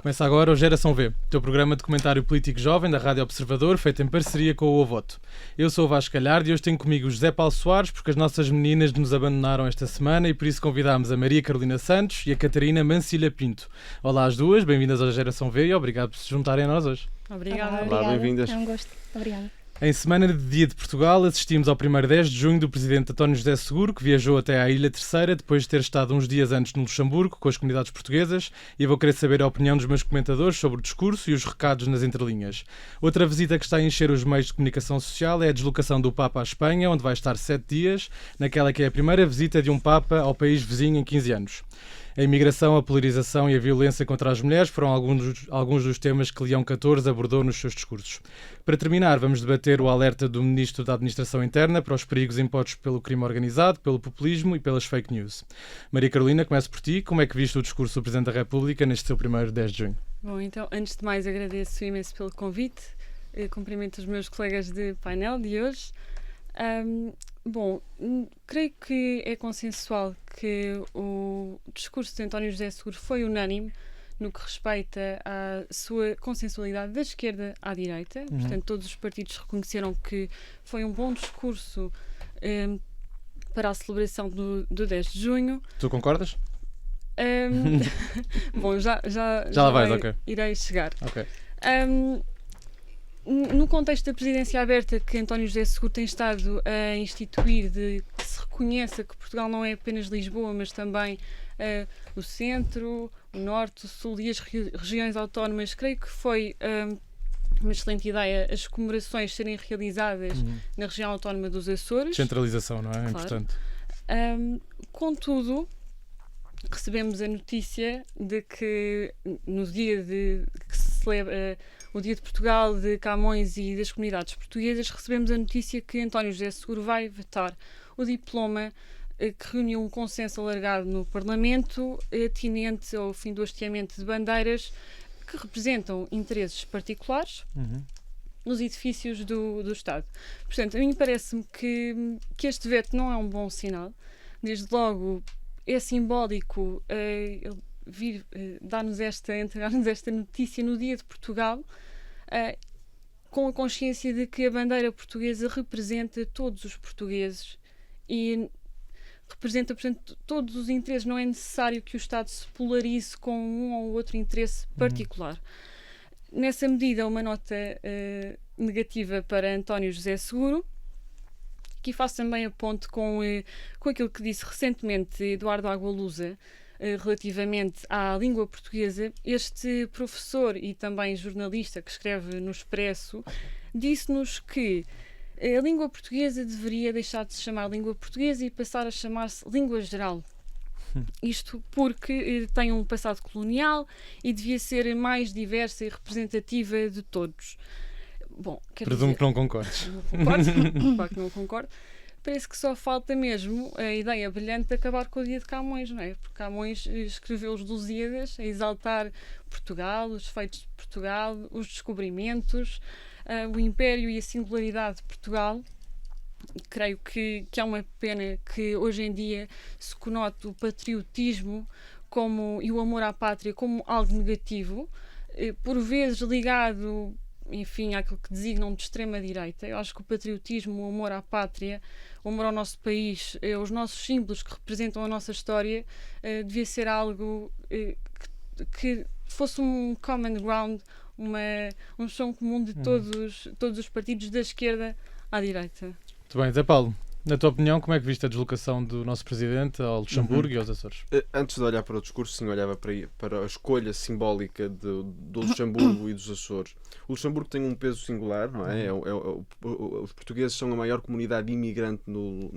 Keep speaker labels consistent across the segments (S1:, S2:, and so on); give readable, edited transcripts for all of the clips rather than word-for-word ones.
S1: Começa agora o Geração V, teu programa de comentário político jovem da Rádio Observador, feito em parceria com o Ovoto. Eu sou o Vasco Galhardo e hoje tenho comigo o José Paulo Soares, porque as nossas meninas nos abandonaram esta semana e por isso convidámos a Maria Carolina Santos e a Catarina Mancilha Pinto. Olá às duas, bem-vindas ao Geração V e obrigado por se juntarem a nós hoje.
S2: Obrigada.
S3: Olá, bem-vindas.
S2: É um gosto. Obrigada.
S1: Em semana de Dia de Portugal, assistimos ao primeiro 10 de junho do presidente António José Seguro, que viajou até à Ilha Terceira, depois de ter estado uns dias antes no Luxemburgo, com as comunidades portuguesas, e vou querer saber a opinião dos meus comentadores sobre o discurso e os recados nas entrelinhas. Outra visita que está a encher os meios de comunicação social é a deslocação do Papa à Espanha, onde vai estar 7 dias, naquela que é a primeira visita de um Papa ao país vizinho em 15 anos. A imigração, a polarização e a violência contra as mulheres foram alguns dos temas que Leão XIV abordou nos seus discursos. Para terminar, vamos debater o alerta do Ministro da Administração Interna para os perigos impostos pelo crime organizado, pelo populismo e pelas fake news. Maria Carolina, começo por ti. Como é que viste o discurso do Presidente da República neste seu primeiro 10 de junho?
S3: Bom, então, antes de mais, agradeço imenso pelo convite. Cumprimento os meus colegas de painel de hoje. Bom, creio que é consensual que o discurso de António José Seguro foi unânime no que respeita à sua consensualidade da esquerda à direita. Portanto, todos os partidos reconheceram que foi um bom discurso para a celebração do 10 de junho.
S1: Tu concordas?
S3: Bom, já
S1: lá vais, ok.
S3: Irei chegar.
S1: Ok.
S3: No contexto da presidência aberta que António José Seguro tem estado a instituir, de que se reconheça que Portugal não é apenas Lisboa, mas também o centro, o norte, o sul e as regiões autónomas, creio que foi uma excelente ideia as comemorações serem realizadas na região autónoma dos Açores.
S1: Centralização, não é? É
S3: claro.
S1: Importante.
S3: Contudo, recebemos a notícia de que no dia que se celebra o Dia de Portugal, de Camões e das comunidades portuguesas, recebemos a notícia que António José Seguro vai vetar o diploma que reuniu um consenso alargado no Parlamento, atinente ao fim do hasteamento de bandeiras que representam interesses particulares nos edifícios do Estado. Portanto, a mim parece-me que este veto não é um bom sinal. Desde logo, é simbólico entregar-nos esta notícia no Dia de Portugal, com a consciência de que a bandeira portuguesa representa todos os portugueses e representa, portanto, todos os interesses. Não é necessário que o Estado se polarize com um ou outro interesse particular. Nessa medida, uma nota negativa para António José Seguro. Aqui faço também a ponte com aquilo que disse recentemente Eduardo Agualusa relativamente à língua portuguesa. Este professor e também jornalista que escreve no Expresso disse-nos que a língua portuguesa deveria deixar de se chamar língua portuguesa e passar a chamar-se língua geral. Isto porque tem um passado colonial e devia ser mais diversa e representativa de todos. Bom,
S1: Presumo que não concordes.
S3: Não concordo, claro que não concordo. Parece que só falta mesmo a ideia brilhante de acabar com o dia de Camões, não é? Porque Camões escreveu os Lusíadas a exaltar Portugal, os feitos de Portugal, os descobrimentos, o império e a singularidade de Portugal. Creio que é uma pena que hoje em dia se conote o patriotismo e o amor à pátria como algo negativo, por vezes ligado, enfim, àquilo que designam de extrema-direita. Eu acho que o patriotismo, o amor à pátria, o amor ao nosso país, os nossos símbolos que representam a nossa história, devia ser algo que fosse um common ground, um chão comum de todos os partidos, da esquerda à direita.
S1: Muito bem, Zé Paulo, na tua opinião, como é que viste a deslocação do nosso Presidente ao Luxemburgo e aos Açores?
S4: Antes de olhar para o discurso, sim, olhava para a escolha simbólica do Luxemburgo e dos Açores. O Luxemburgo tem um peso singular, não é? Os portugueses são a maior comunidade imigrante no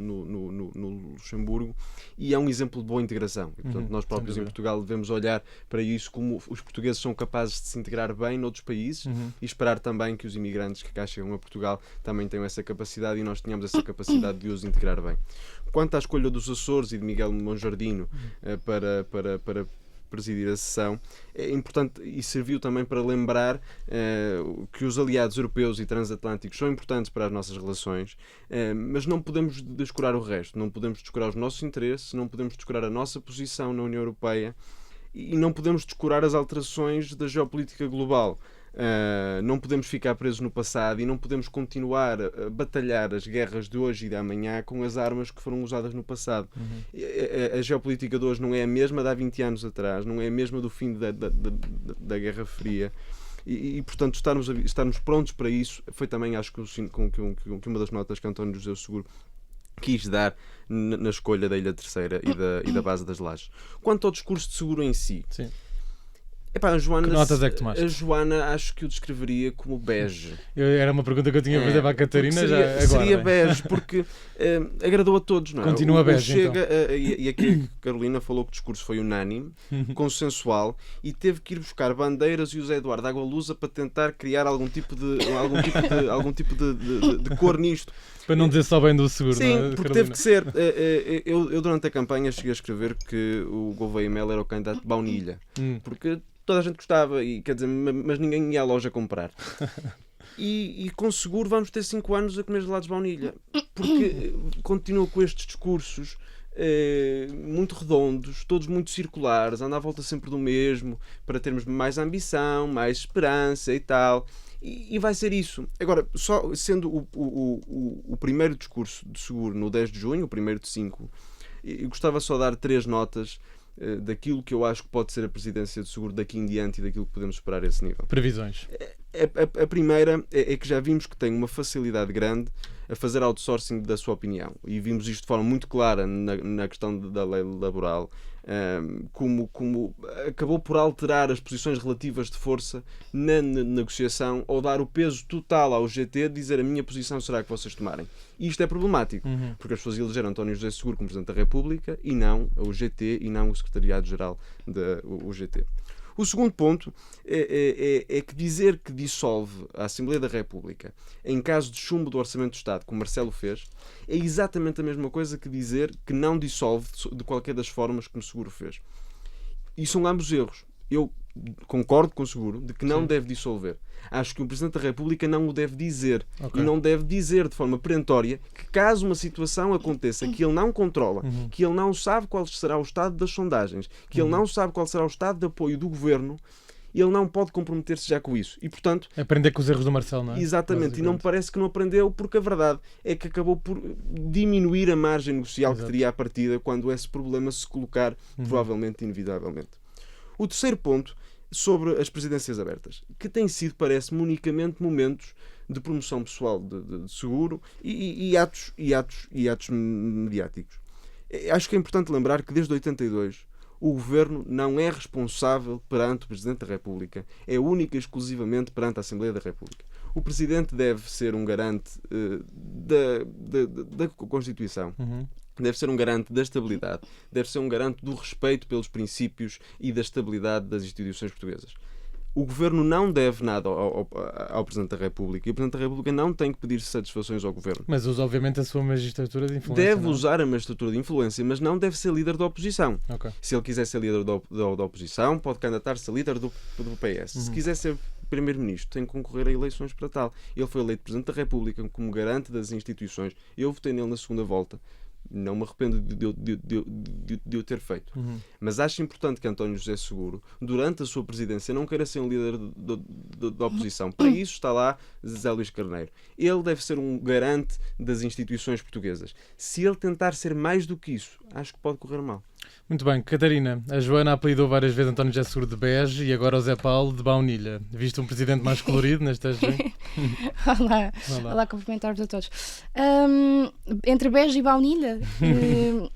S4: Luxemburgo e é um exemplo de boa integração. E, portanto, nós próprios em Portugal devemos olhar para isso como os portugueses são capazes de se integrar bem noutros países e esperar também que os imigrantes que cá chegam a Portugal também tenham essa capacidade e nós tenhamos essa capacidade de os integrar bem. Quanto à escolha dos Açores e de Miguel Monjardino para presidir a sessão, é importante e serviu também para lembrar que os aliados europeus e transatlânticos são importantes para as nossas relações, mas não podemos descurar o resto, não podemos descurar os nossos interesses, não podemos descurar a nossa posição na União Europeia e não podemos descurar as alterações da geopolítica global. Não podemos ficar presos no passado e não podemos continuar a batalhar as guerras de hoje e de amanhã com as armas que foram usadas no passado. A geopolítica de hoje não é a mesma de há 20 anos atrás, não é a mesma do fim da Guerra Fria. E portanto, estarmos prontos para isso foi também, acho que uma das notas que António José Seguro quis dar na escolha da Ilha Terceira e da base das Lajes. Quanto ao discurso de Seguro em si,
S1: Sim.
S4: Epá,
S1: Que notas é que tomaste?
S4: a Joana acho que o descreveria como bege.
S1: Era uma pergunta que eu tinha a fazer para a Catarina.
S4: Seria bege, porque agradou a todos, não é?
S1: Continua bege,
S4: Chega, e aqui a Carolina falou que o discurso foi unânime, consensual, e teve que ir buscar bandeiras e o Zé Eduardo Água-Lusa para tentar criar algum tipo de cor nisto.
S1: Para não dizer só bem do Seguro,
S4: Sim,
S1: não é,
S4: porque
S1: Carolina?
S4: teve que ser. Eu durante a campanha cheguei a escrever que o Gouveia Melo era o candidato de baunilha, porque toda a gente gostava, e, quer dizer, mas ninguém ia à loja comprar. E com Seguro vamos ter 5 anos a comer gelados de baunilha, porque continua com estes discursos muito redondos, todos muito circulares, anda à volta sempre do mesmo, para termos mais ambição, mais esperança e tal. E vai ser isso. Agora, só sendo o primeiro discurso de Seguro no 10 de junho, o primeiro de 5, eu gostava só de dar 3 notas daquilo que eu acho que pode ser a presidência de Seguro daqui em diante e daquilo que podemos esperar a esse nível.
S1: Previsões.
S4: A primeira é que já vimos que tem uma facilidade grande a fazer outsourcing da sua opinião. E vimos isto de forma muito clara na questão da lei laboral, como acabou por alterar as posições relativas de força na negociação, ou dar o peso total ao GT, dizer a minha posição será que vocês tomarem. E isto é problemático, porque as pessoas elegeram António José Seguro como Presidente da República e não o GT e não o Secretariado-Geral da UGT. O segundo ponto é que dizer que dissolve a Assembleia da República em caso de chumbo do Orçamento do Estado, como Marcelo fez, é exatamente a mesma coisa que dizer que não dissolve de qualquer das formas que o Seguro fez. E são ambos erros. Eu concordo com o Seguro de que não deve dissolver. Acho que o Presidente da República não o deve dizer.
S1: Okay.
S4: E não deve dizer de forma perentória que, caso uma situação aconteça que ele não controla, que ele não sabe qual será o estado das sondagens, que ele não sabe qual será o estado de apoio do Governo, ele não pode comprometer-se já com isso. E, portanto...
S1: Aprender com os erros do Marcelo, não é?
S4: Exatamente. E não me parece que não aprendeu, porque a verdade é que acabou por diminuir a margem negocial que teria à partida quando esse problema se colocar, provavelmente, inevitavelmente. O terceiro ponto, sobre as presidências abertas, que têm sido, parece-me, unicamente momentos de promoção pessoal de Seguro e atos mediáticos. Acho que é importante lembrar que desde 82 o Governo não é responsável perante o Presidente da República, é única e exclusivamente perante a Assembleia da República. O Presidente deve ser um garante da Constituição. Deve ser um garante da estabilidade, deve ser um garante do respeito pelos princípios e da estabilidade das instituições portuguesas. O Governo não deve nada ao Presidente da República e o Presidente da República não tem que pedir satisfações ao Governo.
S1: Mas usa, obviamente, a sua magistratura de influência.
S4: Deve usar a magistratura de influência, mas não deve ser líder da oposição.
S1: Okay.
S4: Se ele quiser ser líder da oposição, pode candidatar-se a líder do PS. Se quiser ser Primeiro-Ministro, tem que concorrer a eleições para tal. Ele foi eleito Presidente da República como garante das instituições. Eu votei nele na segunda volta. Não me arrependo de o ter feito. Mas acho importante que António José Seguro, durante a sua presidência, não queira ser um líder da oposição. Para isso está lá José Luís Carneiro. Ele deve ser um garante das instituições portuguesas. Se ele tentar ser mais do que isso, acho que pode correr mal.
S1: Muito bem, Catarina, a Joana apelidou várias vezes António José Seguro de bege e agora o Zé Paulo de baunilha. Viste um presidente mais colorido neste ano?
S2: Olá, cumprimentar-vos a todos. Entre bege e baunilha,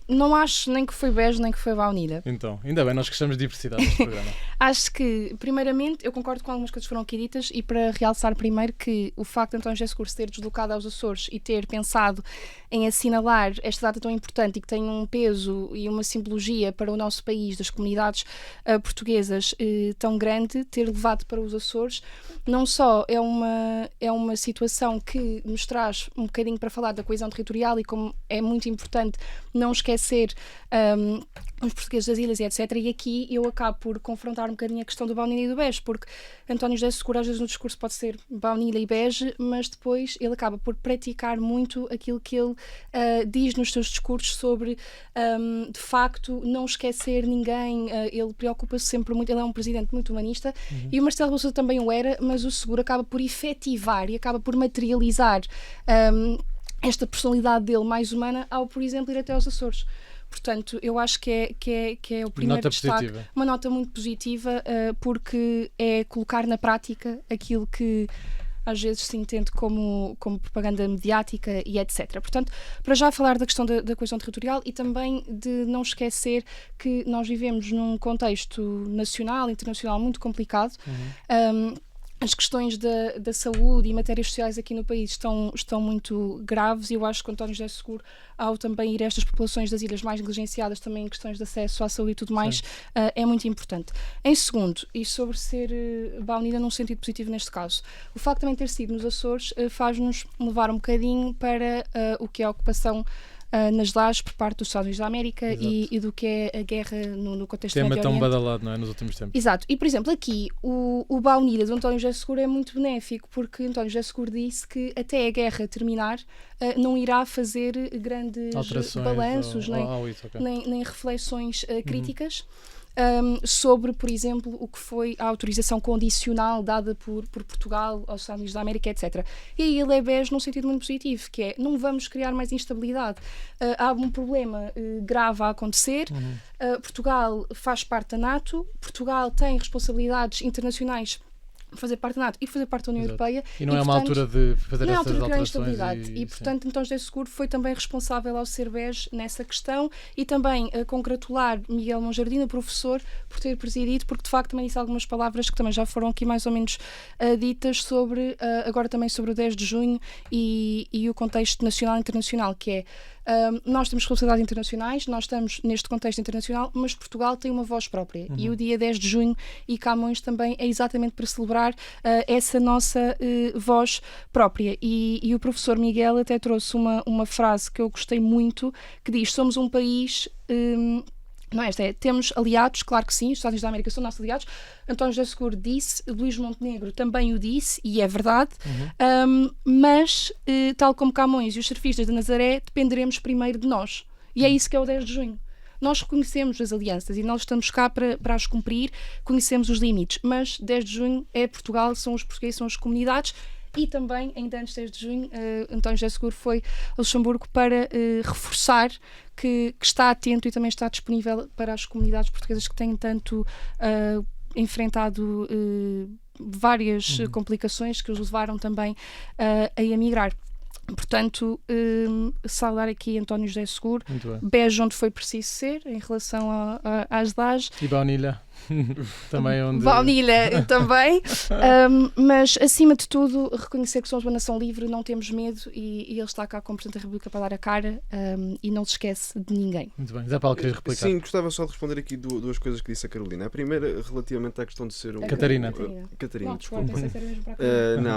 S2: não acho nem que foi bege nem que foi baunilha.
S1: Então, ainda bem, nós gostamos de diversidade neste programa.
S2: Acho que, primeiramente, eu concordo com algumas coisas que foram aqui ditas e para realçar primeiro que o facto de António José Seguro se ter deslocado aos Açores e ter pensado em assinalar esta data tão importante e que tem um peso e uma simbologia para o nosso país, das comunidades portuguesas tão grande, ter levado para os Açores, não só é uma situação que nos traz um bocadinho para falar da coesão territorial e como é muito importante não esquecer os portugueses das ilhas e etc. E aqui eu acabo por confrontar um bocadinho a questão do baunilha e do bege, porque António José Seguro às vezes no discurso pode ser baunilha e bege, mas depois ele acaba por praticar muito aquilo que ele diz nos seus discursos sobre, de facto, não esquecer ninguém. Ele preocupa-se sempre muito, ele é um presidente muito humanista, e o Marcelo Rebelo de Sousa também o era, mas o Seguro acaba por efetivar e acaba por materializar esta personalidade dele mais humana ao, por exemplo, ir até aos Açores. Portanto, eu acho que é o primeiro destaque, uma nota muito positiva, porque é colocar na prática aquilo que às vezes se entende como propaganda mediática e etc. Portanto, para já falar da questão da coesão territorial e também de não esquecer que nós vivemos num contexto nacional, internacional muito complicado. As questões da saúde e matérias sociais aqui no país estão muito graves, e eu acho que o António José Seguro, ao também ir a estas populações das ilhas mais negligenciadas, também em questões de acesso à saúde e tudo mais, é muito importante. Em segundo, e sobre ser baunilha num sentido positivo neste caso, o facto de também ter sido nos Açores faz-nos levar um bocadinho para o que é a ocupação nas lajes por parte dos Estados Unidos da América e do que é a guerra no contexto do Médio Oriente.
S1: Tema tão badalado, não é, nos últimos tempos.
S2: Exato. E, por exemplo, aqui o baunilha do António José Seguro é muito benéfico, porque António José Seguro disse que até a guerra terminar não irá fazer grandes balanços nem reflexões críticas sobre, por exemplo, o que foi a autorização condicional dada por Portugal aos Estados Unidos da América, etc. E aí ele é bege num sentido muito positivo, que é, não vamos criar mais instabilidade. Há um problema grave a acontecer, Portugal faz parte da NATO, Portugal tem responsabilidades internacionais fazer parte da NATO e fazer parte da União Europeia.
S1: E não é uma altura de fazer essas
S2: alterações. E portanto, António José Seguro foi também responsável ao ser bege nessa questão, e também congratular Miguel Monjardim, o professor, por ter presidido, porque de facto também disse algumas palavras que também já foram aqui mais ou menos ditas sobre, agora também sobre o 10 de junho e o contexto nacional e internacional, que é nós temos responsabilidades internacionais, nós estamos neste contexto internacional, mas Portugal tem uma voz própria. E o dia 10 de junho e Camões também é exatamente para celebrar essa nossa voz própria. E o professor Miguel até trouxe uma frase que eu gostei muito, que diz: somos um país... Não, esta é, temos aliados, claro que sim, os Estados Unidos da América são nossos aliados. António José Seguro disse, Luís Montenegro também o disse, e é verdade, mas, tal como Camões e os surfistas de Nazaré, dependeremos primeiro de nós. E é isso que é o 10 de junho. Nós reconhecemos as alianças e nós estamos cá para as cumprir, conhecemos os limites, mas 10 de junho é Portugal, são os portugueses, são as comunidades. E também, ainda antes de 10 de junho, António José Seguro foi a Luxemburgo para reforçar que está atento e também está disponível para as comunidades portuguesas que têm tanto enfrentado várias complicações que os levaram também a emigrar. Portanto, saudar aqui António José Seguro, bege onde foi preciso ser em relação às lajes.
S1: E baunilha. Também onde...
S2: Baunilha também, mas acima de tudo reconhecer que somos uma nação livre, não temos medo, e ele está cá como Presidente da República para dar a cara, e não se esquece de ninguém.
S1: Muito bem, Zé Paulo, querias replicar?
S4: Sim, gostava só de responder aqui duas coisas que disse a Carolina. A primeira, relativamente à questão de ser...
S1: Catarina,
S4: desculpa.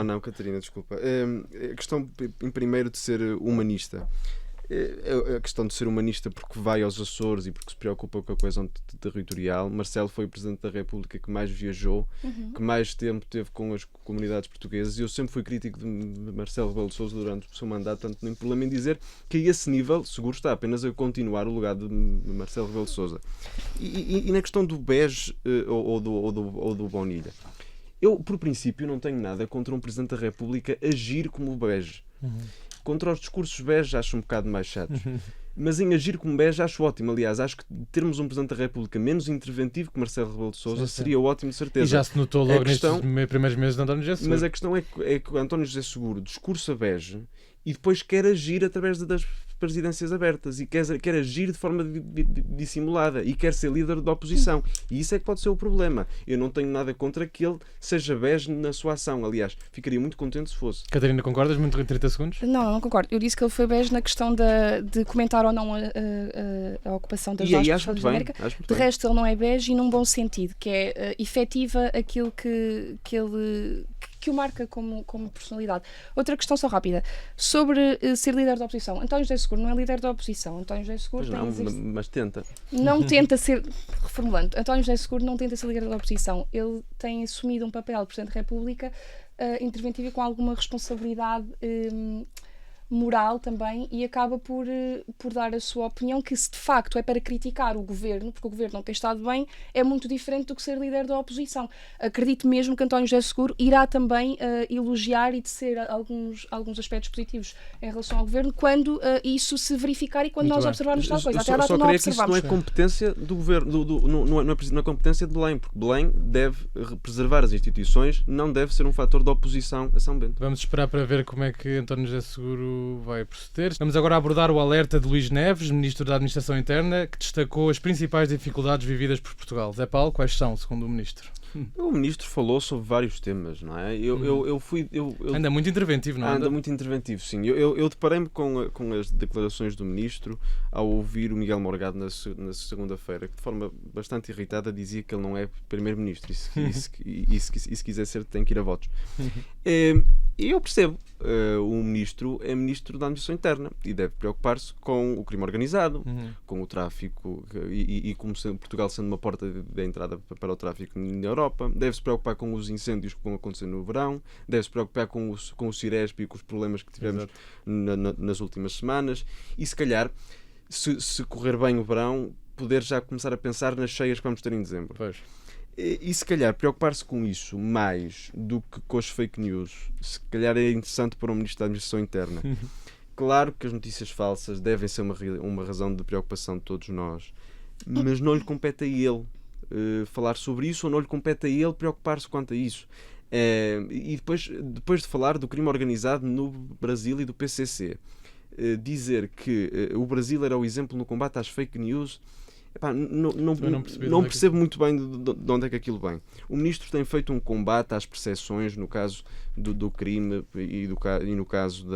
S4: Não, Catarina, desculpa. A questão, em primeiro, de ser humanista. A questão de ser humanista porque vai aos Açores e porque se preocupa com a coesão territorial. Marcelo foi o Presidente da República que mais viajou, que mais tempo teve com as comunidades portuguesas, e eu sempre fui crítico de Marcelo Rebelo de Sousa durante o seu mandato, portanto não tem problema em dizer que a esse nível Seguro está apenas a continuar o legado de Marcelo Rebelo de Sousa. E na questão do bege ou do baunilha, eu por princípio não tenho nada contra um Presidente da República agir como bege. Contra os discursos bege acho um bocado mais chatos. Mas em agir como bege acho ótimo. Aliás, acho que termos um Presidente da República menos interventivo que Marcelo Rebelo de Sousa seria ótimo, de certeza.
S1: E já se notou logo nestes primeiros meses de António José Seguro.
S4: Mas a questão é que o António José Seguro discursa bege e depois quer agir através das presidências abertas e quer agir de forma dissimulada e quer ser líder da oposição. E isso é que pode ser o problema. Eu não tenho nada contra que ele seja bege na sua ação. Aliás, ficaria muito contente se fosse.
S1: Catarina, concordas? Muito em 30 segundos?
S2: Não concordo. Eu disse que ele foi bege na questão de comentar ou não a ocupação das lajes dos Estados Unidos da América. De resto, ele não é bege, e num bom sentido, que é efetiva aquilo que que o marca como personalidade. Outra questão só rápida, sobre ser líder da oposição. António José Seguro não é líder da oposição. António José Seguro
S4: mas tenta.
S2: não tenta ser, reformulando, António José Seguro não tenta ser líder da oposição. Ele tem assumido um papel de Presidente da República interventivo e com alguma responsabilidade moral também, e acaba por dar a sua opinião, que se de facto é para criticar o governo, porque o governo não tem estado bem, é muito diferente do que ser líder da oposição. Acredito mesmo que António José Seguro irá também elogiar e tecer alguns aspectos positivos em relação ao governo quando isso se verificar e quando
S1: muito
S2: nós
S1: bem.
S2: observarmos tal coisa. Até à
S4: Só
S2: data não
S4: creio que isso não
S2: observamos.
S4: é competência do governo, não é competência de Belém, porque Belém deve preservar as instituições, não deve ser um fator de oposição a São Bento.
S1: Vamos esperar para ver como é que António José Seguro vai proceder. Vamos agora abordar o alerta de Luís Neves, Ministro da Administração Interna, que destacou as principais dificuldades vividas por Portugal. Zé Paulo, quais são, segundo o Ministro?
S4: O Ministro falou sobre vários temas, não é?
S1: Anda muito interventivo, não é?
S4: Anda muito interventivo, sim. Eu deparei-me com as declarações do Ministro ao ouvir o Miguel Morgado na segunda-feira, que de forma bastante irritada dizia que ele não é Primeiro-Ministro e se quiser ser tem que ir a votos. E eu percebo, o Ministro é Ministro da Administração Interna e deve preocupar-se com o crime organizado, com o tráfico e como Portugal sendo uma porta de entrada para o tráfico na Europa, deve-se preocupar com os incêndios que vão acontecer no verão, deve-se preocupar com o Ciresp e com os problemas que tivemos nas últimas semanas e se calhar, se correr bem o verão, poder já começar a pensar nas cheias que vamos ter em dezembro.
S1: Pois.
S4: E se calhar preocupar-se com isso mais do que com as fake news, se calhar é interessante para o Ministro da Administração Interna. Claro que as notícias falsas devem ser uma razão de preocupação de todos nós, mas não lhe compete a ele falar sobre isso, ou não lhe compete a ele preocupar-se quanto a isso. E depois de falar do crime organizado no Brasil e do PCC, dizer que o Brasil era o exemplo no combate às fake news, não percebo muito bem de onde é que aquilo vem. O Ministro tem feito um combate às percepções no caso do crime e no caso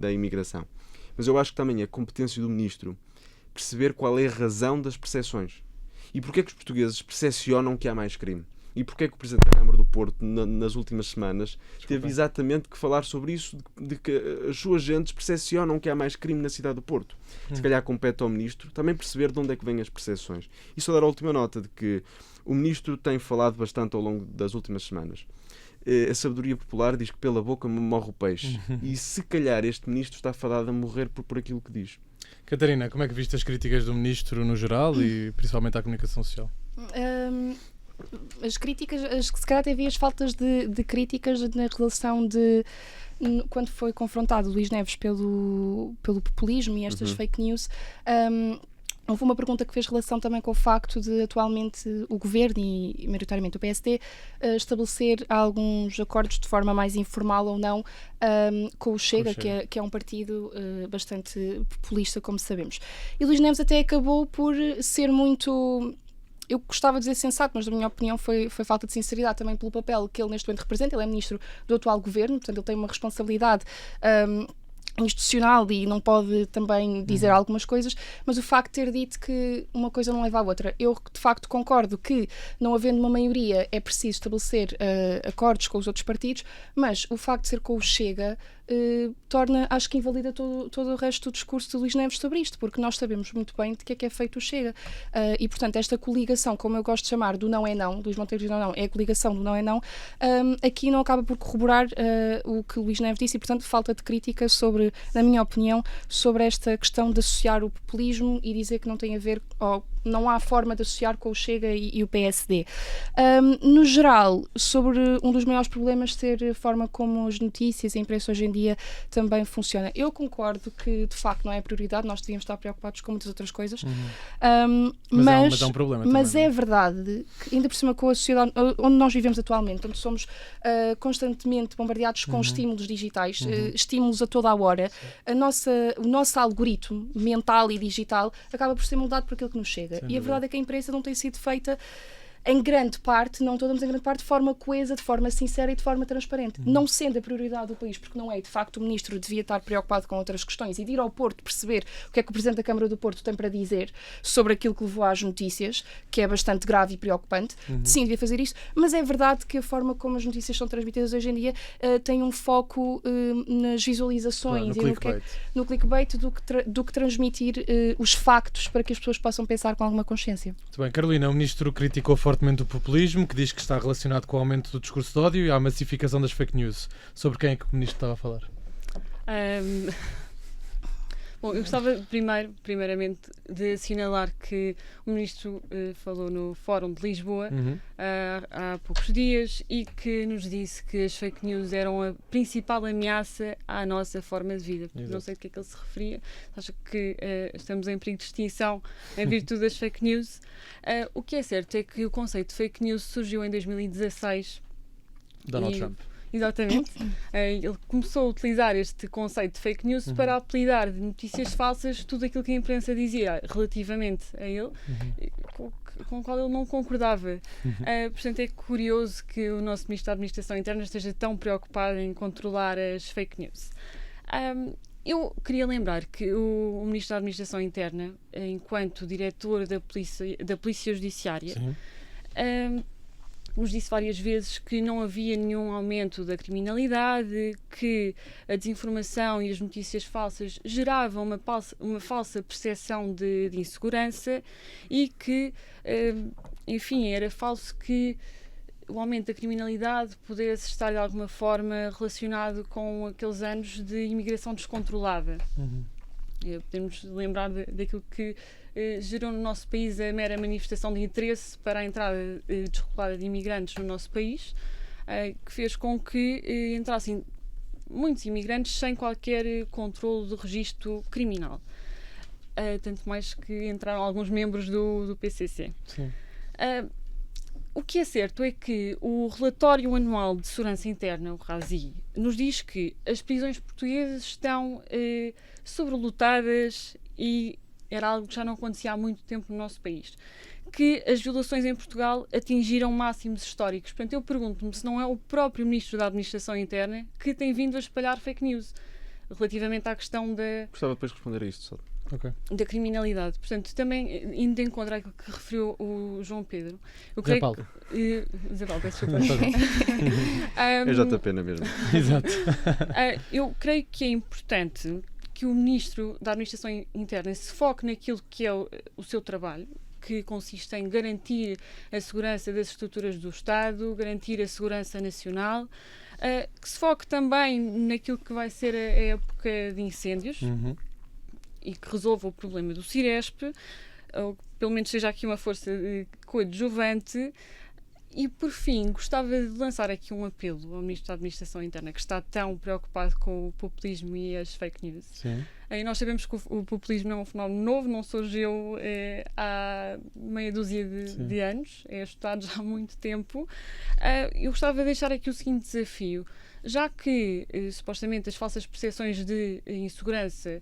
S4: da imigração. Mas eu acho que também é competência do Ministro perceber qual é a razão das percepções. E porquê é que os portugueses percepcionam que há mais crime? E porquê é que o Presidente da Câmara do Porto, nas últimas semanas, teve exatamente que falar sobre isso, de que as suas gentes percepcionam que há mais crime na cidade do Porto? Se calhar compete ao Ministro também perceber de onde é que vêm as percepções. E só dar a última nota de que o Ministro tem falado bastante ao longo das últimas semanas. A sabedoria popular diz que pela boca morre o peixe. E se calhar este Ministro está fadado a morrer por aquilo que diz.
S1: Catarina, como é que viste as críticas do Ministro no geral e principalmente à comunicação social?
S2: As críticas, se calhar havia as faltas de críticas na relação de quando foi confrontado Luís Neves pelo populismo e estas fake news. Houve uma pergunta que fez relação também com o facto de atualmente o Governo e maioritariamente o PSD estabelecer alguns acordos de forma mais informal ou não com o Chega, que é um partido bastante populista, como sabemos. E Luís Neves até acabou por ser muito... Eu gostava de dizer sensato, mas na minha opinião foi falta de sinceridade também pelo papel que ele neste momento representa. Ele é ministro do atual governo, portanto ele tem uma responsabilidade institucional e não pode também dizer algumas coisas, mas o facto de ter dito que uma coisa não leva à outra, eu de facto concordo que não havendo uma maioria é preciso estabelecer acordos com os outros partidos, mas o facto de ser com o Chega torna, acho que invalida todo o resto do discurso de Luís Neves sobre isto, porque nós sabemos muito bem de que é feito o Chega. E, portanto, esta coligação, como eu gosto de chamar, do não é não, Luís Montenegro diz não, é a coligação do não é não, aqui não acaba por corroborar o que Luís Neves disse e, portanto, falta de crítica sobre, na minha opinião, sobre esta questão de associar o populismo e dizer que não tem a ver, ou não há forma de associar com o Chega e o PSD. No geral, sobre um dos maiores problemas ser a forma como as notícias e a imprensa hoje em dia também funciona. Eu concordo que, de facto, não é a prioridade, nós devíamos estar preocupados com muitas outras coisas.
S1: Mas é um problema também.
S2: Mas é verdade que, ainda por cima com a sociedade onde nós vivemos atualmente, onde somos constantemente bombardeados com estímulos digitais, estímulos a toda a hora, o nosso algoritmo mental e digital acaba por ser moldado por aquilo que nos chega. E a verdade é que a imprensa não tem sido feita em grande parte, não toda, mas em grande parte, de forma coesa, de forma sincera e de forma transparente. Não sendo a prioridade do país, porque não é, de facto, o Ministro devia estar preocupado com outras questões e de ir ao Porto perceber o que é que o Presidente da Câmara do Porto tem para dizer sobre aquilo que levou às notícias, que é bastante grave e preocupante. Sim, devia fazer isso, mas é verdade que a forma como as notícias são transmitidas hoje em dia tem um foco nas visualizações
S1: Claro,
S2: e no clickbait do que transmitir os factos para que as pessoas possam pensar com alguma consciência.
S1: Muito bem, Carolina, o Ministro criticou fortemente o populismo, que diz que está relacionado com o aumento do discurso de ódio e à massificação das fake news. Sobre quem é que o Ministro estava a falar?
S3: Bom, eu gostava primeiramente de assinalar que o Ministro falou no Fórum de Lisboa há poucos dias e que nos disse que as fake news eram a principal ameaça à nossa forma de vida.
S1: Exato.
S3: Não sei a que é que ele se referia. Acho que estamos em perigo de extinção em virtude das fake news. O que é certo é que o conceito de fake news surgiu em 2016.
S1: Donald Trump.
S3: Exatamente. Ele começou a utilizar este conceito de fake news para apelidar de notícias falsas tudo aquilo que a imprensa dizia relativamente a ele, com o qual ele não concordava. Portanto, é curioso que o nosso Ministro da Administração Interna esteja tão preocupado em controlar as fake news. Eu queria lembrar que o Ministro da Administração Interna, enquanto diretor da Polícia Judiciária, nos disse várias vezes que não havia nenhum aumento da criminalidade, que a desinformação e as notícias falsas geravam uma falsa percepção de insegurança e que, enfim, era falso que o aumento da criminalidade pudesse estar de alguma forma relacionado com aqueles anos de imigração descontrolada. Podemos lembrar daquilo que gerou no nosso país a mera manifestação de interesse para a entrada desregulada de imigrantes no nosso país, que fez com que entrassem muitos imigrantes sem qualquer controle de registro criminal. Tanto mais que entraram alguns membros do PCC.
S1: Sim.
S3: O que é certo é que o relatório anual de segurança interna, o RASI, nos diz que as prisões portuguesas estão sobrelotadas e era algo que já não acontecia há muito tempo no nosso país. Que as violações em Portugal atingiram máximos históricos. Portanto, eu pergunto-me se não é o próprio Ministro da Administração Interna que tem vindo a espalhar fake news relativamente à questão
S4: Gostava depois de responder a isto, só.
S3: da criminalidade. Portanto, também indo de encontro àquilo que referiu o João Pedro. Eu
S1: Zé Paulo.
S3: Zé Paulo, peço desculpa.
S4: É JP, não é mesmo?
S1: Exato.
S3: Eu creio que é importante que o Ministro da Administração Interna se foque naquilo que é o seu trabalho, que consiste em garantir a segurança das estruturas do Estado, garantir a segurança nacional, que se foque também naquilo que vai ser a época de incêndios e que resolva o problema do Ciresp, ou que pelo menos seja aqui uma força coadjuvante. E, por fim, gostava de lançar aqui um apelo ao Ministro da Administração Interna, que está tão preocupado com o populismo e as fake news.
S1: Sim.
S3: E nós sabemos que o populismo não é um fenómeno novo, não surgiu há meia dúzia de anos, é estudado já há muito tempo. Eu gostava de deixar aqui o seguinte desafio. Já que, supostamente, as falsas percepções de insegurança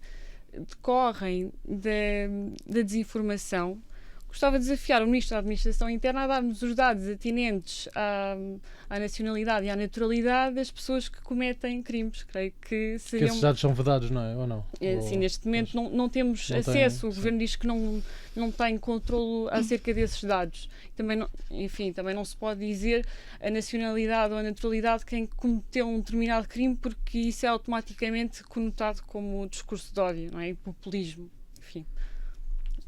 S3: decorrem da desinformação, gostava de desafiar o Ministro da Administração Interna a dar-nos os dados atinentes à nacionalidade e à naturalidade das pessoas que cometem crimes. Creio que
S1: Que
S3: seriam...
S1: esses dados são vedados, não é? Ou não?
S3: Sim, neste momento não temos
S1: não
S3: acesso.
S1: tem,
S3: o Governo diz que não tem controlo acerca desses dados. Também não se pode dizer a nacionalidade ou a naturalidade de quem cometeu um determinado crime, porque isso é automaticamente conotado como discurso de ódio, não é? E populismo. Enfim.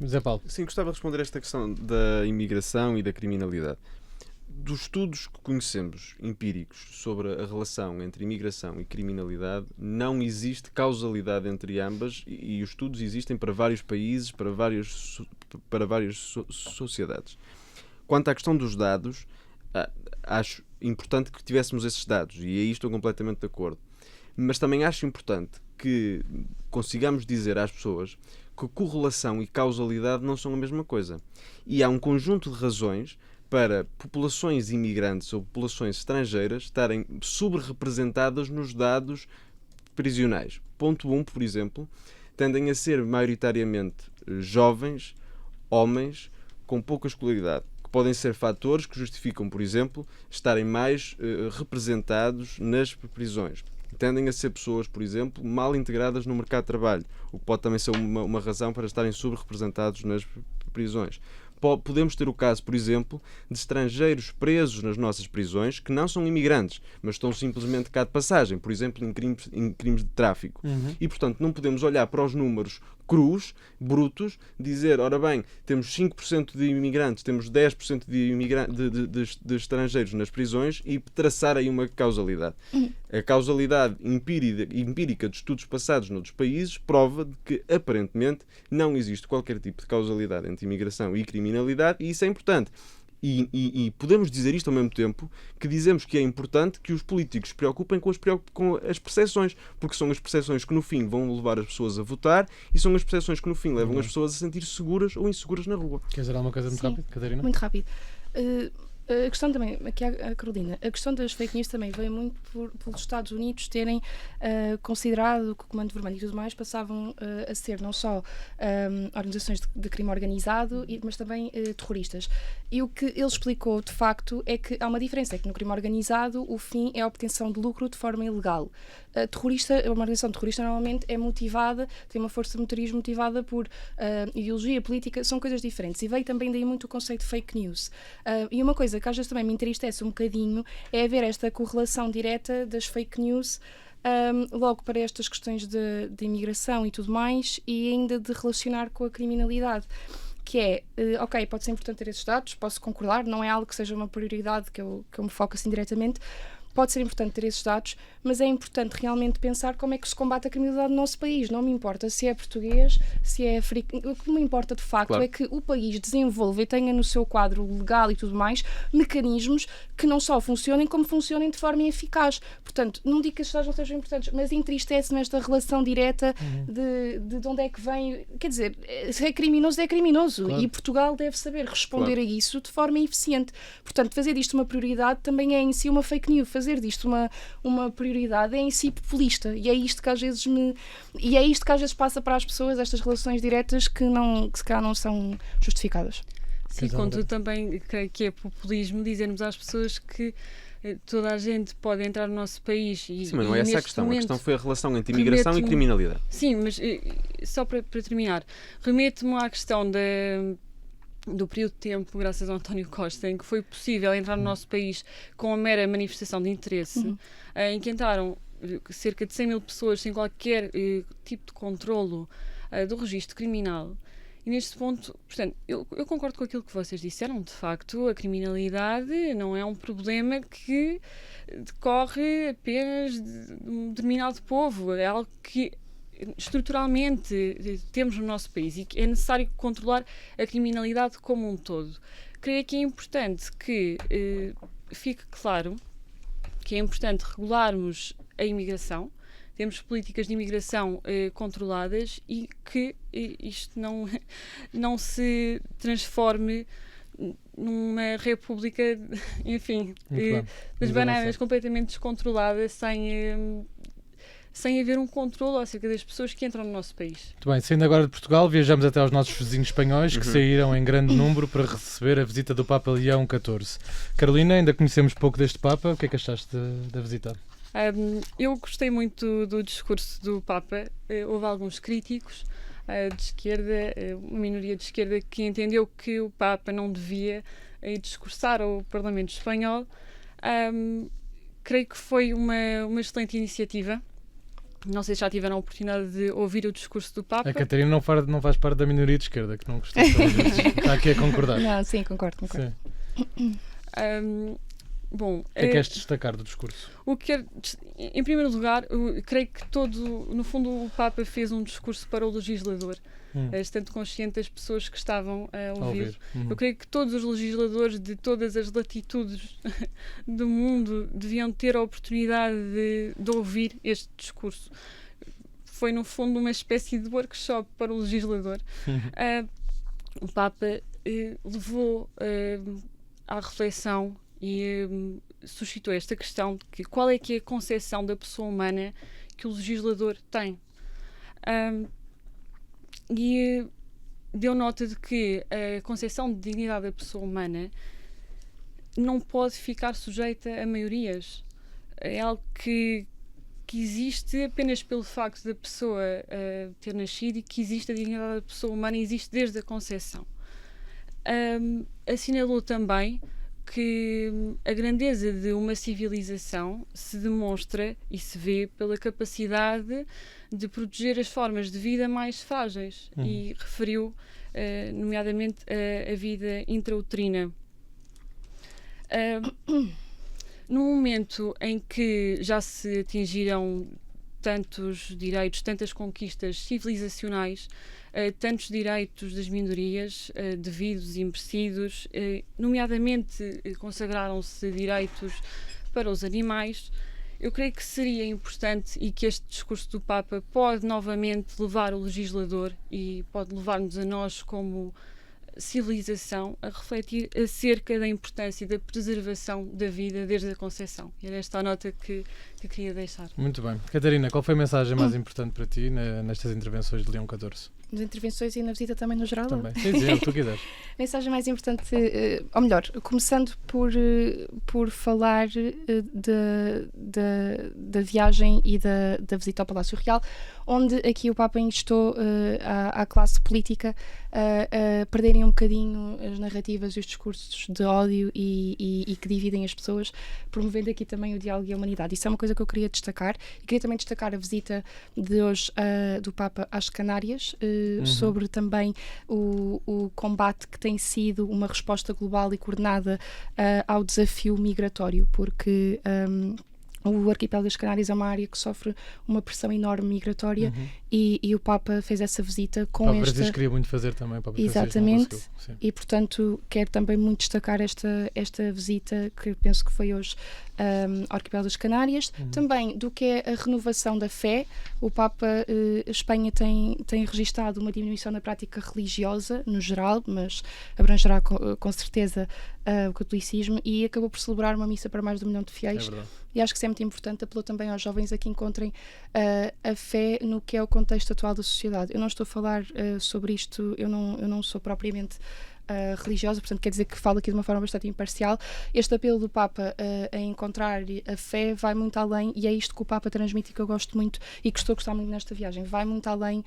S1: Zé Paulo.
S4: Sim, gostava de responder a esta questão da imigração e da criminalidade. Dos estudos que conhecemos, empíricos, sobre a relação entre imigração e criminalidade, não existe causalidade entre ambas e os estudos existem para vários países, para várias sociedades. Quanto à questão dos dados, acho importante que tivéssemos esses dados e aí estou completamente de acordo. Mas também acho importante que consigamos dizer às pessoas que correlação e causalidade não são a mesma coisa. E há um conjunto de razões para populações imigrantes ou populações estrangeiras estarem subrepresentadas nos dados prisionais. Ponto 1, por exemplo, tendem a ser maioritariamente jovens, homens, com pouca escolaridade, que podem ser fatores que justificam, por exemplo, estarem mais representados nas prisões. Tendem a ser pessoas, por exemplo, mal integradas no mercado de trabalho, o que pode também ser uma razão para estarem subrepresentados nas prisões. Podemos ter o caso, por exemplo, de estrangeiros presos nas nossas prisões que não são imigrantes, mas estão simplesmente cá de passagem, por exemplo, em crimes de tráfico. E, portanto, não podemos olhar para os números crus, brutos, dizer, ora bem, temos 5% de imigrantes, temos 10% de estrangeiros nas prisões e traçar aí uma causalidade. A causalidade empírica de estudos passados noutros países prova de que, aparentemente, não existe qualquer tipo de causalidade entre imigração e criminalidade, e isso é importante. E podemos dizer isto ao mesmo tempo que dizemos que é importante que os políticos se preocupem com as percepções, porque são as percepções que no fim vão levar as pessoas a votar e são as percepções que no fim levam as pessoas a sentir seguras ou inseguras na rua.
S1: Quer dizer alguma coisa muito rápido, Catarina?
S2: Muito rápido. A questão também, aqui a Carolina, a questão das fake news também veio muito pelos Estados Unidos terem considerado que o Comando Vermelho e tudo mais passavam a ser não só organizações de crime organizado, mas também terroristas. E o que ele explicou, de facto, é que há uma diferença, é que no crime organizado o fim é a obtenção de lucro de forma ilegal. Uma organização terrorista normalmente é motivada, tem uma força motriz motivada por ideologia, política, são coisas diferentes. E veio também daí muito o conceito de fake news. E uma coisa que às vezes também me entristece um bocadinho é haver esta correlação direta das fake news logo para estas questões de imigração e tudo mais, e ainda de relacionar com a criminalidade. Que é, ok, pode ser importante ter esses dados, posso concordar, não é algo que seja uma prioridade que eu me foco assim diretamente. Pode ser importante ter esses dados, mas é importante realmente pensar como é que se combate a criminalidade no nosso país. Não me importa se é português, se é africano. O que me importa, de facto, é que o país desenvolva e tenha no seu quadro legal e tudo mais mecanismos que não só funcionem, como funcionem de forma eficaz. Portanto, não digo que esses dados não sejam importantes, mas entristece-me esta relação direta de onde é que vem. Quer dizer, se é criminoso, é criminoso. Claro. E Portugal deve saber responder a isso de forma eficiente. Portanto, fazer disto uma prioridade também é em si uma fake news. Fazer disto uma prioridade é em si populista, e é isto que às vezes passa para as pessoas, estas relações diretas que se calhar não são justificadas.
S3: Sim, contudo também creio que é populismo dizermos às pessoas que toda a gente pode entrar no nosso país. Sim,
S4: mas não é essa a questão. A questão foi a relação entre imigração e criminalidade.
S3: Sim, mas só para terminar, remeto-me à questão do período de tempo, graças ao António Costa, em que foi possível entrar no nosso país com a mera manifestação de interesse, em que entraram cerca de 100 mil pessoas sem qualquer tipo de controlo do registro criminal. E neste ponto, portanto, eu concordo com aquilo que vocês disseram. De facto, a criminalidade não é um problema que decorre apenas de um determinado povo. É algo que estruturalmente temos no nosso país e que é necessário controlar a criminalidade como um todo. Creio que é importante que fique claro que é importante regularmos a imigração, temos políticas de imigração controladas e que isto não se transforme numa república, enfim, das bananas completamente descontrolada, sem haver um controle acerca das pessoas que entram no nosso país.
S1: Muito bem, saindo agora de Portugal, viajamos até aos nossos vizinhos espanhóis, que saíram em grande número para receber a visita do Papa Leão XIV. Carolina, ainda conhecemos pouco deste Papa, o que é que achaste da visita?
S3: Eu gostei muito do discurso do Papa. Houve alguns críticos de esquerda, uma minoria de esquerda, que entendeu que o Papa não devia discursar ao Parlamento espanhol. Creio que foi uma excelente iniciativa. Não sei se já tiveram a oportunidade de ouvir o discurso do Papa.
S1: A Catarina não faz parte da minoria de esquerda, que não gostou. Está aqui a concordar.
S2: Não, sim, concordo.
S1: Sim.
S3: Bom,
S1: o que é que queres destacar do discurso?
S3: Em primeiro lugar, creio que no fundo o Papa fez um discurso para o legislador, estando consciente das pessoas que estavam a ouvir. Eu creio que todos os legisladores de todas as latitudes do mundo deviam ter a oportunidade de ouvir este discurso. Foi no fundo uma espécie de workshop para o legislador. O Papa levou à reflexão e suscitou esta questão de que qual é que é a concepção da pessoa humana que o legislador tem. E deu nota de que a concepção de dignidade da pessoa humana não pode ficar sujeita a maiorias. É algo que existe apenas pelo facto da pessoa ter nascido, e que existe a dignidade da pessoa humana, existe desde a concepção. Assinalou também que a grandeza de uma civilização se demonstra e se vê pela capacidade de proteger as formas de vida mais frágeis, e referiu nomeadamente a vida intrauterina. No momento em que já se atingiram tantos direitos, tantas conquistas civilizacionais, tantos direitos das minorias, devidos e merecidos, nomeadamente consagraram-se direitos para os animais, eu creio que seria importante, e que este discurso do Papa pode novamente levar o legislador e pode levar-nos a nós como civilização a refletir acerca da importância da preservação da vida desde a concepção. E era esta a nota que queria deixar.
S1: Muito bem. Catarina, qual foi a mensagem mais importante para ti nestas intervenções de Leão XIV?
S2: Nas intervenções e na visita também no geral?
S1: Também. Sim, é o que tu quiseres.
S2: A mensagem mais importante, ou melhor, começando por falar da viagem e da visita ao Palácio Real, onde aqui o Papa instou à classe política a perderem um bocadinho as narrativas e os discursos de ódio e que dividem as pessoas, promovendo aqui também o diálogo e a humanidade. Isso é uma coisa que eu queria destacar. E queria também destacar a visita de hoje do Papa às Canárias, sobre também o combate que tem sido uma resposta global e coordenada ao desafio migratório, porque o arquipélago das Canárias é uma área que sofre uma pressão enorme migratória, e o Papa fez essa visita com
S1: o Papa Francisco queria muito fazer também, o Papa
S2: exatamente,
S1: Francisco
S2: e portanto quero também muito destacar esta visita, que penso que foi hoje ao arquipélago das Canárias. Também do que é a renovação da fé. O Papa, Espanha tem registado uma diminuição na prática religiosa no geral, mas abrangerá com certeza o catolicismo, e acabou por celebrar uma missa para mais de 1 milhão de fiéis.
S1: É verdade.
S2: E acho que isso é muito importante. Apelou também aos jovens a que encontrem a fé no que é o contexto atual da sociedade. Eu não estou a falar sobre isto, eu não sou propriamente religiosa, portanto quer dizer que falo aqui de uma forma bastante imparcial. Este apelo do Papa a encontrar a fé vai muito além, e é isto que o Papa transmite, e que eu gosto muito e que estou a gostar muito nesta viagem. Vai muito além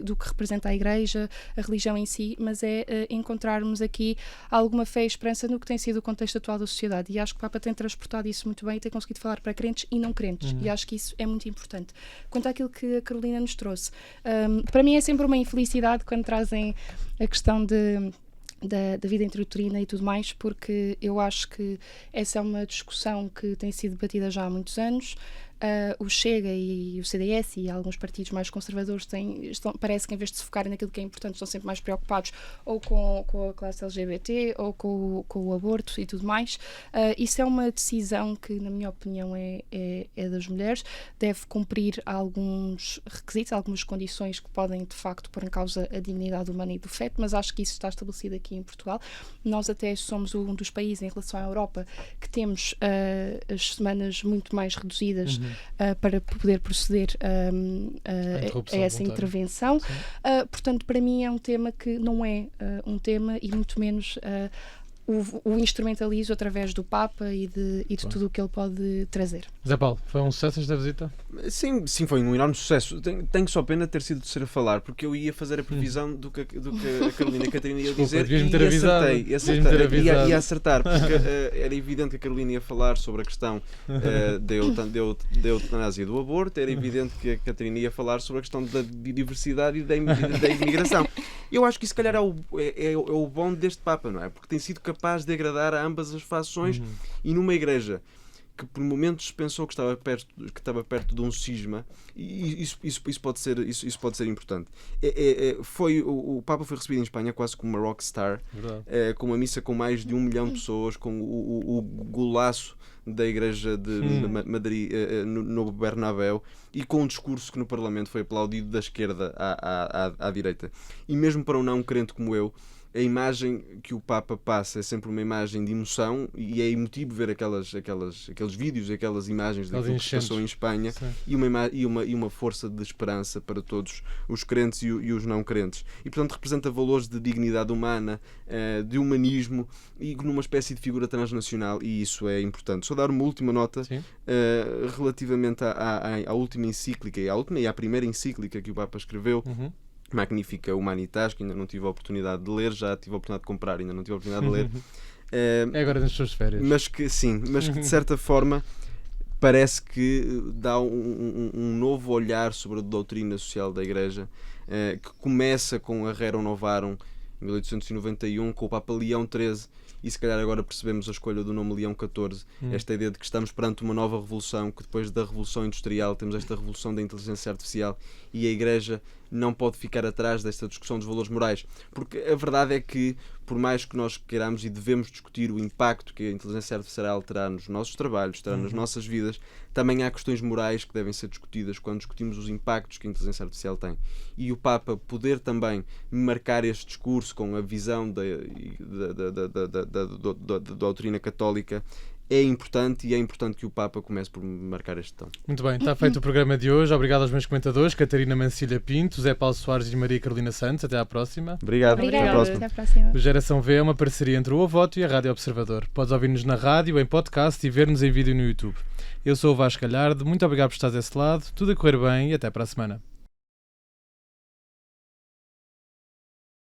S2: do que representa a Igreja, a religião em si, mas é encontrarmos aqui alguma fé e esperança no que tem sido o contexto atual da sociedade, e acho que o Papa tem transportado isso muito bem e tem conseguido falar para crentes e não crentes, e acho que isso é muito importante. Quanto àquilo que a Carolina nos trouxe, para mim é sempre uma infelicidade quando trazem a questão da vida intrauterina e tudo mais, porque eu acho que essa é uma discussão que tem sido debatida já há muitos anos. O Chega e o CDS e alguns partidos mais conservadores parece que, em vez de se focarem naquilo que é importante, estão sempre mais preocupados ou com a classe LGBT ou com o aborto e tudo mais. Isso é uma decisão que, na minha opinião, é das mulheres. Deve cumprir alguns requisitos, algumas condições que podem, de facto, pôr em causa a dignidade humana e do feto, mas acho que isso está estabelecido aqui em Portugal. Nós até somos um dos países, em relação à Europa, que temos as semanas muito mais reduzidas para poder proceder a essa intervenção. Portanto, para mim é um tema que não é um tema, e muito menos o instrumentalizo através do Papa e de tudo o que ele pode trazer.
S1: Zé Paulo, foi um sucesso esta visita?
S4: Sim, foi um enorme sucesso. Tenho só pena de ter sido terceiro a falar, porque eu ia fazer a previsão do que a Carolina e a Catarina ia dizer, e acertei. Ia acertar, porque era evidente que a Carolina ia falar sobre a questão da eutanásia e do aborto, era evidente que a Catarina ia falar sobre a questão da biodiversidade e da imigração. Eu acho que isso, se calhar, é o bom deste Papa, não é? Porque tem sido capaz de agradar a ambas as fações, e numa igreja que por momentos pensou que estava perto de um cisma, e isso pode ser importante. O Papa foi recebido em Espanha quase como uma rockstar, com uma missa com mais de 1 milhão de pessoas, com o golaço da igreja de Madrid no Bernabéu, e com um discurso que no Parlamento foi aplaudido da esquerda à direita. E mesmo para um não crente como eu, a imagem que o Papa passa é sempre uma imagem de emoção e é emotivo ver aqueles vídeos, aquelas imagens daquilo que se passou em Espanha e uma força de esperança para todos os crentes e os não crentes. E, portanto, representa valores de dignidade humana, de humanismo e numa espécie de figura transnacional, e isso é importante. Só dar uma última nota relativamente à última encíclica e à primeira encíclica que o Papa escreveu. Magnífica Humanitas, que ainda não tive a oportunidade de ler, já tive a oportunidade de comprar, ainda não tive a oportunidade de ler.
S1: É agora nas suas férias.
S4: Mas que de certa forma parece que dá um novo olhar sobre a doutrina social da Igreja, que começa com a Rerum Novarum, em 1891, com o Papa Leão XIII, e se calhar agora percebemos a escolha do nome Leão XIV, esta ideia de que estamos perante uma nova revolução, que depois da Revolução Industrial temos esta revolução da inteligência artificial, e a Igreja não pode ficar atrás desta discussão dos valores morais, porque a verdade é que, por mais que nós queiramos e devemos discutir o impacto que a inteligência artificial terá nos nossos trabalhos, terá nas nossas vidas, também há questões morais que devem ser discutidas quando discutimos os impactos que a inteligência artificial tem. E o Papa poder também marcar este discurso com a visão da doutrina católica é importante, e é importante que o Papa comece por marcar este tom.
S1: Muito bem, está feito o programa de hoje. Obrigado aos meus comentadores, Catarina Mancilha Pinto, José Paulo Soares e Maria Carolina Santos. Até à próxima.
S4: Obrigado.
S2: Obrigada.
S4: Até à próxima.
S2: Até à próxima.
S1: O Geração V é uma parceria entre o Avoto e a Rádio Observador. Podes ouvir-nos na rádio, em podcast e ver-nos em vídeo no YouTube. Eu sou o Vasco Galhardo. Muito obrigado por estar desse lado. Tudo a correr bem e até para a semana.